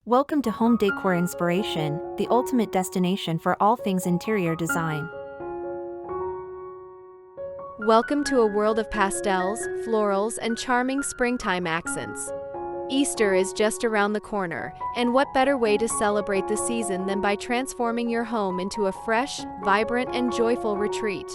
Welcome to Home Decor Inspiration, the ultimate destination for all things interior design. Welcome to a world of pastels, florals, and charming springtime accents. Easter is just around the corner, and what better way to celebrate the season than by transforming your home into a fresh, vibrant, and joyful retreat?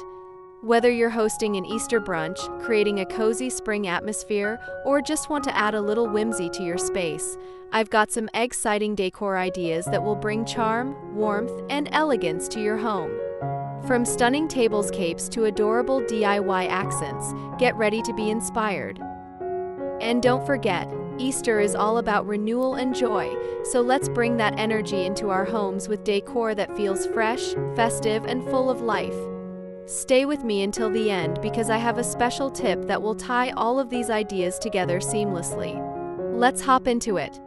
Whether you're hosting an Easter brunch, creating a cozy spring atmosphere, or just want to add a little whimsy to your space, I've got some exciting decor ideas that will bring charm, warmth, and elegance to your home. From stunning tablescapes to adorable DIY accents, get ready to be inspired. And don't forget, Easter is all about renewal and joy, so let's bring that energy into our homes with decor that feels fresh, festive, and full of life. Stay with me until the end because I have a special tip that will tie all of these ideas together seamlessly. Let's hop into it.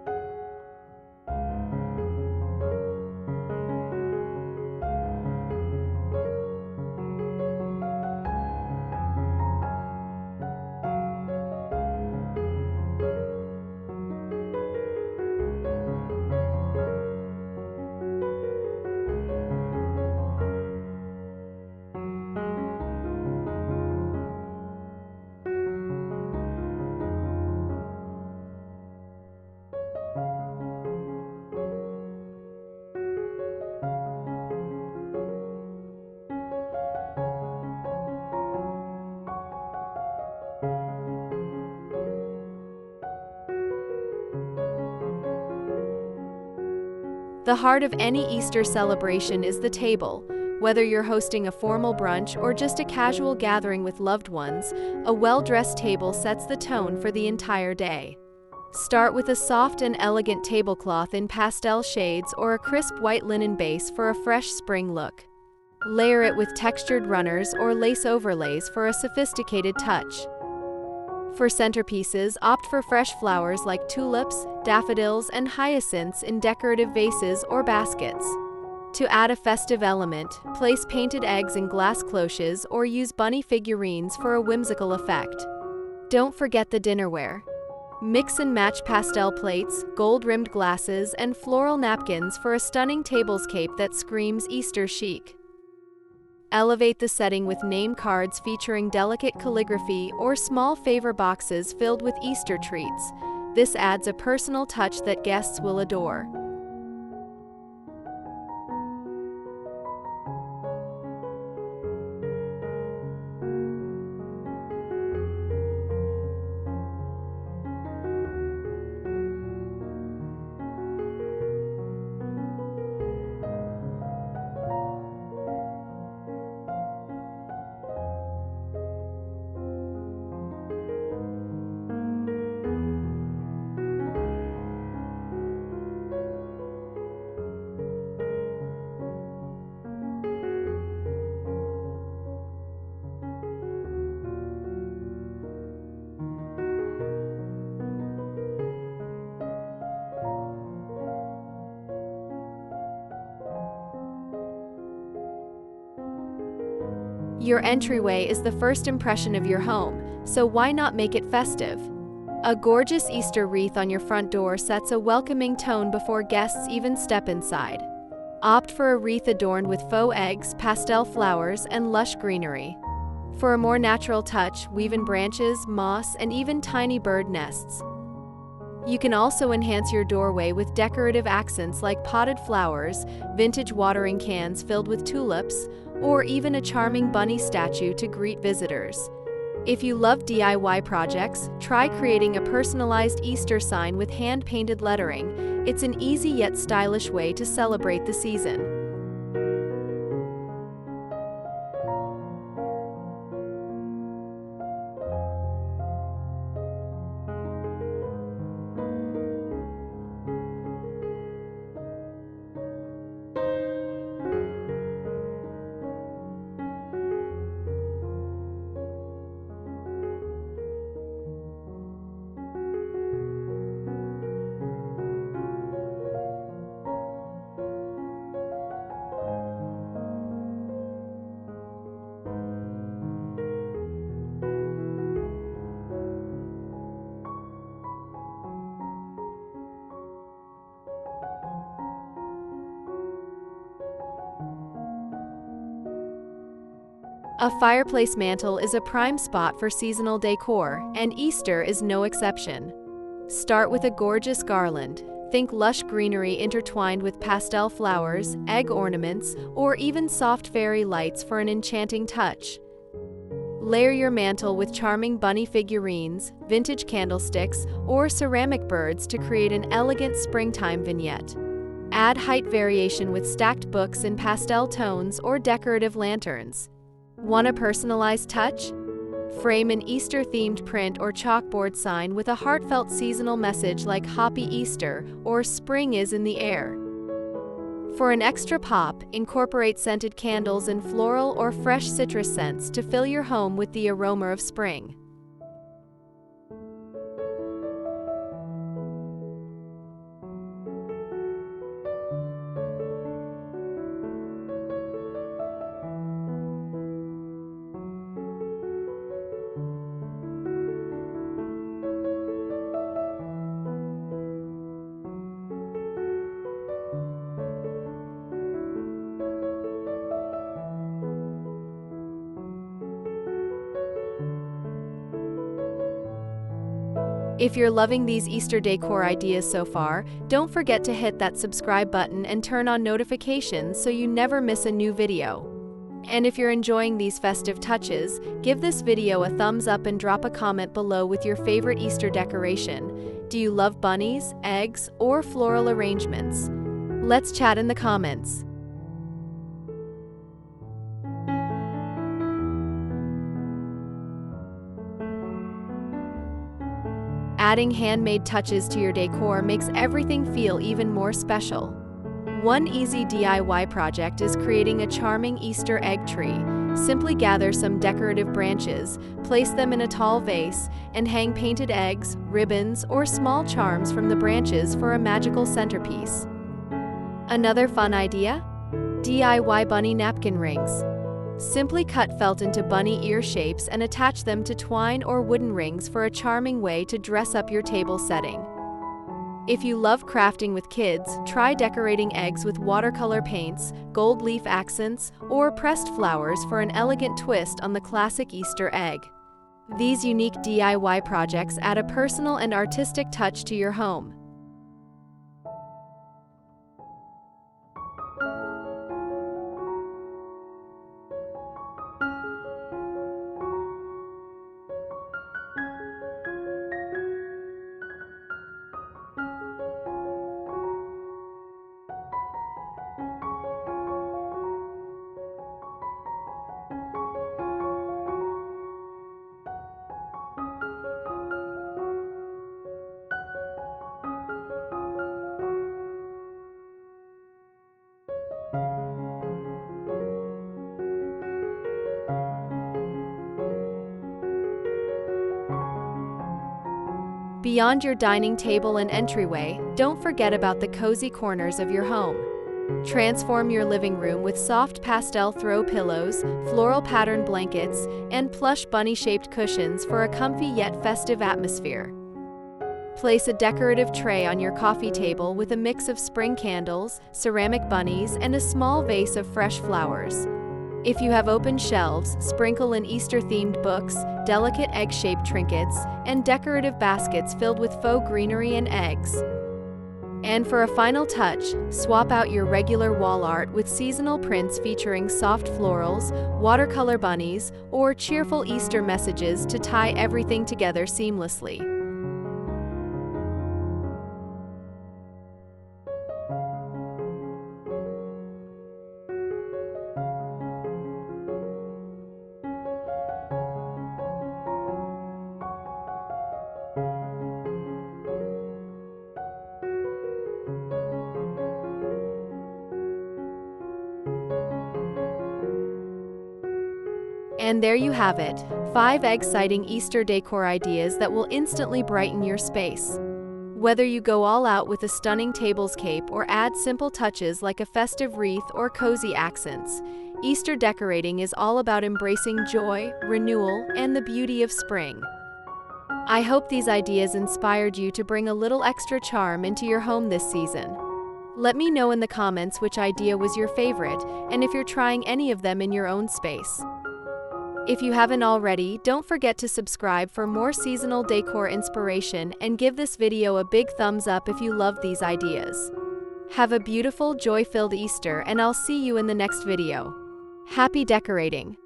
The heart of any Easter celebration is the table. Whether you're hosting a formal brunch or just a casual gathering with loved ones, a well-dressed table sets the tone for the entire day. Start with a soft and elegant tablecloth in pastel shades or a crisp white linen base for a fresh spring look. Layer it with textured runners or lace overlays for a sophisticated touch. For centerpieces, opt for fresh flowers like tulips, daffodils, and hyacinths in decorative vases or baskets. To add a festive element, place painted eggs in glass cloches or use bunny figurines for a whimsical effect. Don't forget the dinnerware. Mix and match pastel plates, gold-rimmed glasses, and floral napkins for a stunning tablescape that screams Easter chic. Elevate the setting with name cards featuring delicate calligraphy or small favor boxes filled with Easter treats. This adds a personal touch that guests will adore. Your entryway is the first impression of your home, so why not make it festive? A gorgeous Easter wreath on your front door sets a welcoming tone before guests even step inside. Opt for a wreath adorned with faux eggs, pastel flowers, and lush greenery. For a more natural touch, weave in branches, moss, and even tiny bird nests. You can also enhance your doorway with decorative accents like potted flowers, vintage watering cans filled with tulips, or even a charming bunny statue to greet visitors. If you love DIY projects, try creating a personalized Easter sign with hand-painted lettering. It's an easy yet stylish way to celebrate the season. A fireplace mantle is a prime spot for seasonal decor, and Easter is no exception. Start with a gorgeous garland. Think lush greenery intertwined with pastel flowers, egg ornaments, or even soft fairy lights for an enchanting touch. Layer your mantle with charming bunny figurines, vintage candlesticks, or ceramic birds to create an elegant springtime vignette. Add height variation with stacked books in pastel tones or decorative lanterns. Want a personalized touch? Frame an Easter-themed print or chalkboard sign with a heartfelt seasonal message like Happy Easter or Spring is in the air. For an extra pop, incorporate scented candles and floral or fresh citrus scents to fill your home with the aroma of spring. If you're loving these Easter decor ideas so far, don't forget to hit that subscribe button and turn on notifications so you never miss a new video. And if you're enjoying these festive touches, give this video a thumbs up and drop a comment below with your favorite Easter decoration. Do you love bunnies, eggs, or floral arrangements? Let's chat in the comments. Adding handmade touches to your decor makes everything feel even more special. One easy DIY project is creating a charming Easter egg tree. Simply gather some decorative branches, place them in a tall vase, and hang painted eggs, ribbons, or small charms from the branches for a magical centerpiece. Another fun idea? DIY bunny napkin rings. Simply cut felt into bunny ear shapes and attach them to twine or wooden rings for a charming way to dress up your table setting. If you love crafting with kids, try decorating eggs with watercolor paints, gold leaf accents, or pressed flowers for an elegant twist on the classic Easter egg. These unique DIY projects add a personal and artistic touch to your home. Beyond your dining table and entryway, don't forget about the cozy corners of your home. Transform your living room with soft pastel throw pillows, floral pattern blankets, and plush bunny-shaped cushions for a comfy yet festive atmosphere. Place a decorative tray on your coffee table with a mix of spring candles, ceramic bunnies, and a small vase of fresh flowers. If you have open shelves, sprinkle in Easter-themed books, delicate egg-shaped trinkets, and decorative baskets filled with faux greenery and eggs. And for a final touch, swap out your regular wall art with seasonal prints featuring soft florals, watercolor bunnies, or cheerful Easter messages to tie everything together seamlessly. And there you have it, 5 exciting Easter decor ideas that will instantly brighten your space. Whether you go all out with a stunning tablescape or add simple touches like a festive wreath or cozy accents, Easter decorating is all about embracing joy, renewal, and the beauty of spring. I hope these ideas inspired you to bring a little extra charm into your home this season. Let me know in the comments which idea was your favorite and if you're trying any of them in your own space. If you haven't already, don't forget to subscribe for more seasonal decor inspiration and give this video a big thumbs up if you love these ideas. Have a beautiful, joy-filled Easter, and I'll see you in the next video. Happy decorating!